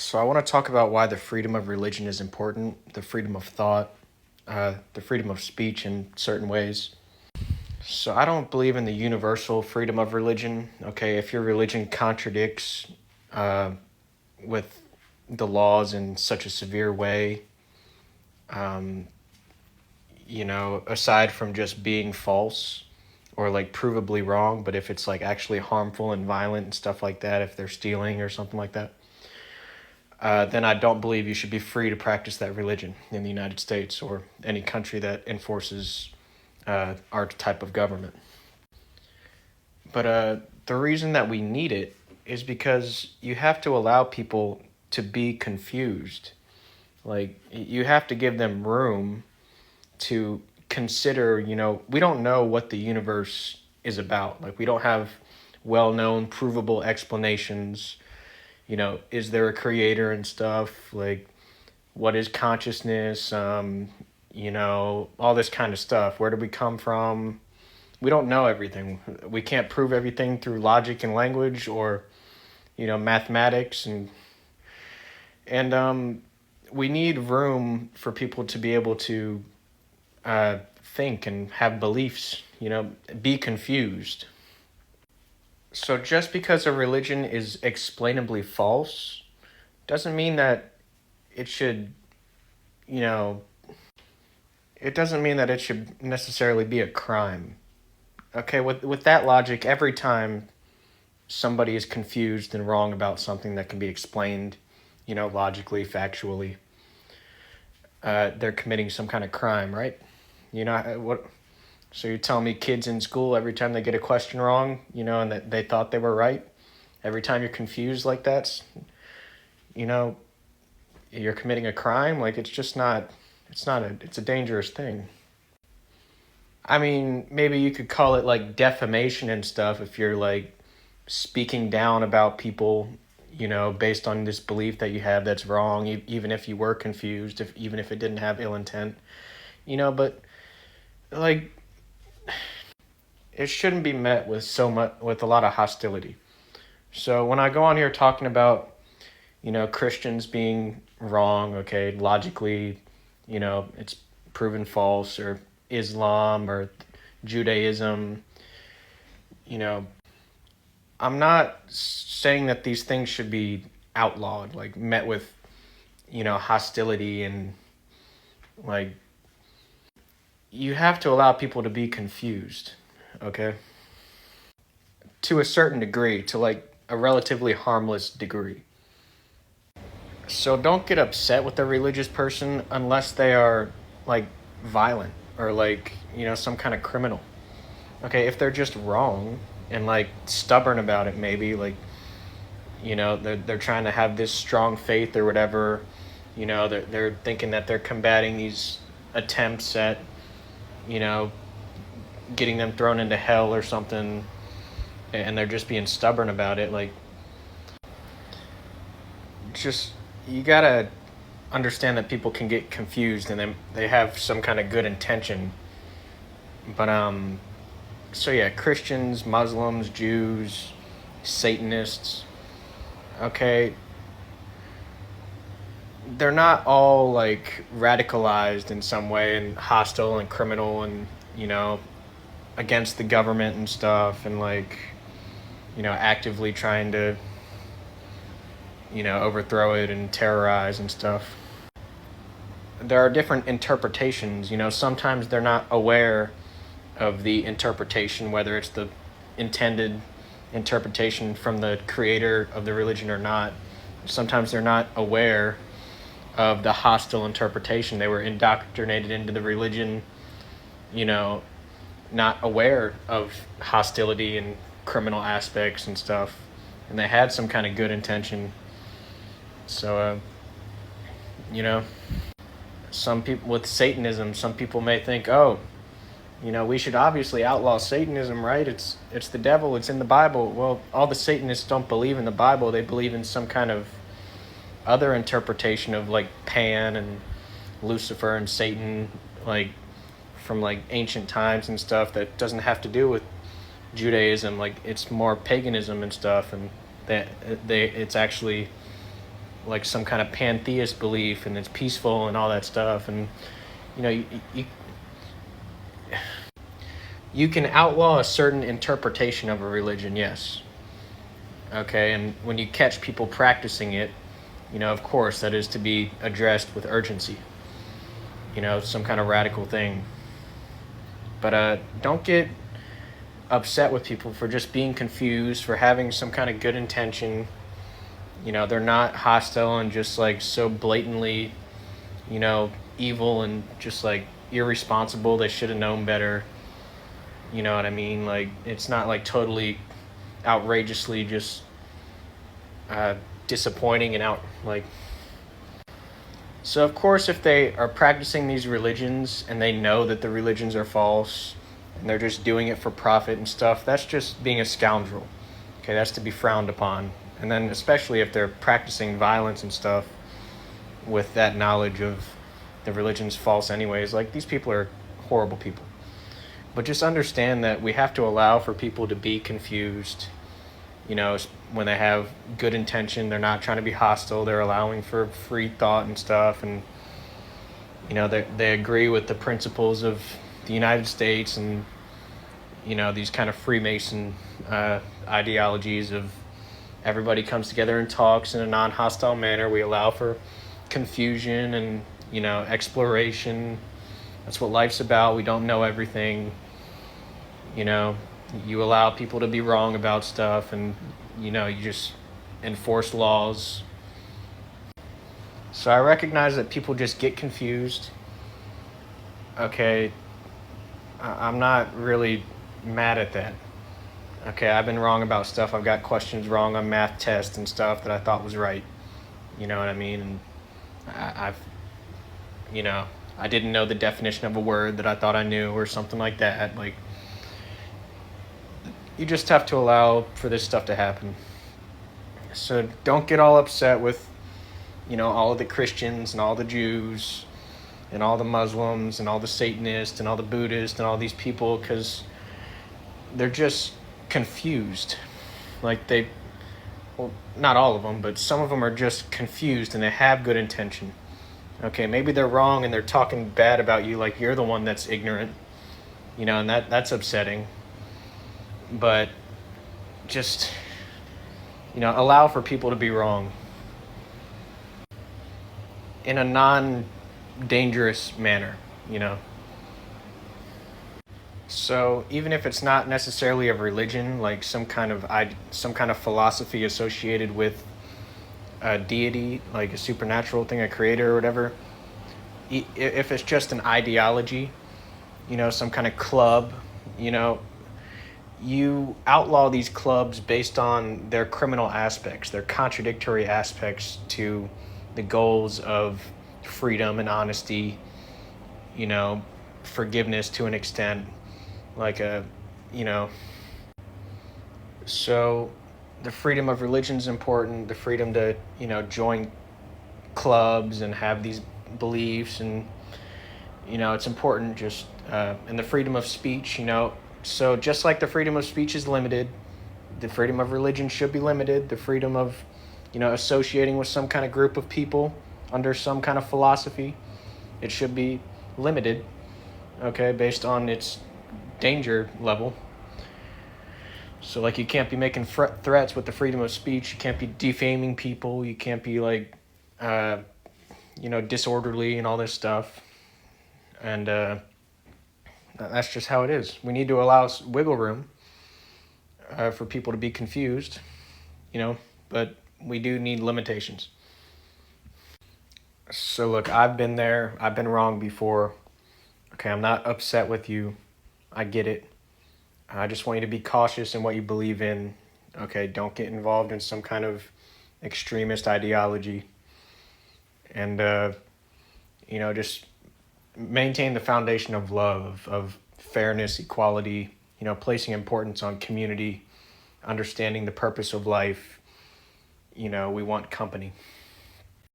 So I want to talk about why the freedom of religion is important, the freedom of thought, the freedom of speech in certain ways. So I don't believe in the universal freedom of religion. Okay, if your religion contradicts uh, with the laws in such a severe way, um, aside from just being false or like provably wrong, but if it's like actually harmful and violent and stuff like that, if they're stealing or something like that, then I don't believe you should be free to practice that religion in the United States or any country that enforces our type of government. But the reason that we need it is because you have to allow people to be confused. Like, you have to give them room to consider, we don't know what the universe is about. Like, we don't have well known, provable explanations. Is there a creator and stuff? Like, what is consciousness? All this kind of stuff. Where did we come from? We don't know everything. We can't prove everything through logic and language or, mathematics and we need room for people to be able to think and have beliefs, be confused. So just because a religion is explainably false doesn't mean that it should, you know, it doesn't mean that it should necessarily be a crime. Okay, with that logic, every time somebody is confused and wrong about something that can be explained, logically, factually, they're committing some kind of crime, right? What? So you're telling me kids in school, every time they get a question wrong, and that they thought they were right, every time you're confused like that, you know, you're committing a crime? Like, it's just not, it's a dangerous thing. I mean, maybe you could call it like defamation and stuff if you're like speaking down about people, based on this belief that you have that's wrong, even if you were confused, even if it didn't have ill intent, but like it shouldn't be met with with a lot of hostility. So when I go on here talking about, Christians being wrong, okay, logically, it's proven false, or Islam or Judaism, you know, I'm not saying that these things should be outlawed, like met with, hostility and like you have to allow people to be confused, okay? To a certain degree, to like a relatively harmless degree. So don't get upset with a religious person unless they are like violent or like, some kind of criminal. Okay, if they're just wrong and like stubborn about it, maybe like, they're trying to have this strong faith or whatever, they're thinking that they're combating these attempts at, you know, getting them thrown into hell or something, and they're just being stubborn about it. Like, just, you gotta understand that people can get confused and then they have some kind of good intention. But so yeah, Christians, Muslims, Jews, Satanists, okay, they're not all like radicalized in some way and hostile and criminal and, against the government and stuff, and like, actively trying to, overthrow it and terrorize and stuff. There are different interpretations. Sometimes they're not aware of the interpretation, whether it's the intended interpretation from the creator of the religion or not. Sometimes they're not aware of the hostile interpretation. They were indoctrinated into the religion, you know, not aware of hostility and criminal aspects and stuff. And they had some kind of good intention. So, you know, some people with Satanism, some people may think, oh, we should obviously outlaw Satanism, right? It's the devil. It's in the Bible. Well, all the Satanists don't believe in the Bible. They believe in some kind of other interpretation of like Pan and Lucifer and Satan, like from like ancient times and stuff that doesn't have to do with Judaism. Like, it's more paganism and stuff, and that it's actually like some kind of pantheist belief and it's peaceful and all that stuff. And you know, you, you can outlaw a certain interpretation of a religion, yes. Okay, and when you catch people practicing it, of course, that is to be addressed with urgency. Some kind of radical thing. But don't get upset with people for just being confused, for having some kind of good intention. They're not hostile and just like so blatantly, evil and just like irresponsible. They should have known better. You know what I mean? Like, it's not like totally outrageously just disappointing and out like. So of course, if they are practicing these religions and they know that the religions are false and they're just doing it for profit and stuff, that's just being a scoundrel. Okay, that's to be frowned upon. And then especially if they're practicing violence and stuff with that knowledge of the religion's false anyways, like, these people are horrible people. But just understand that we have to allow for people to be confused. When they have good intention, they're not trying to be hostile. They're allowing for free thought and stuff. And, they agree with the principles of the United States and, these kind of Freemason ideologies of everybody comes together and talks in a non-hostile manner. We allow for confusion and, exploration. That's what life's about. We don't know everything. You allow people to be wrong about stuff, and you just enforce laws. So I recognize that people just get confused. Okay, I'm not really mad at that. Okay, I've been wrong about stuff. I've got questions wrong on math tests and stuff that I thought was right. You know what I mean? And I've I didn't know the definition of a word that I thought I knew or something like that. Like, you just have to allow for this stuff to happen. So don't get all upset with, all of the Christians and all the Jews and all the Muslims and all the Satanists and all the Buddhists and all these people, because they're just confused. Like, well, not all of them, but some of them are just confused and they have good intention. Okay, maybe they're wrong and they're talking bad about you like you're the one that's ignorant, and that's upsetting. But just, allow for people to be wrong in a non-dangerous manner, So even if it's not necessarily of religion, like some kind of philosophy associated with a deity, like a supernatural thing, a creator or whatever, if it's just an ideology, some kind of club, you outlaw these clubs based on their criminal aspects, their contradictory aspects to the goals of freedom and honesty, forgiveness to an extent, so the freedom of religion is important, the freedom to, join clubs and have these beliefs, and, it's important just, and the freedom of speech, So just like the freedom of speech is limited, the freedom of religion should be limited. The freedom of, associating with some kind of group of people under some kind of philosophy, it should be limited, okay, based on its danger level. So, like, you can't be making threats with the freedom of speech. You can't be defaming people. You can't be, like, disorderly and all this stuff. And, that's just how it is. We need to allow wiggle room for people to be confused, but we do need limitations. So look, I've been there. I've been wrong before. Okay, I'm not upset with you. I get it. I just want you to be cautious in what you believe in. Okay, don't get involved in some kind of extremist ideology. And, just maintain the foundation of love, of fairness, equality, placing importance on community, understanding the purpose of life. We want company.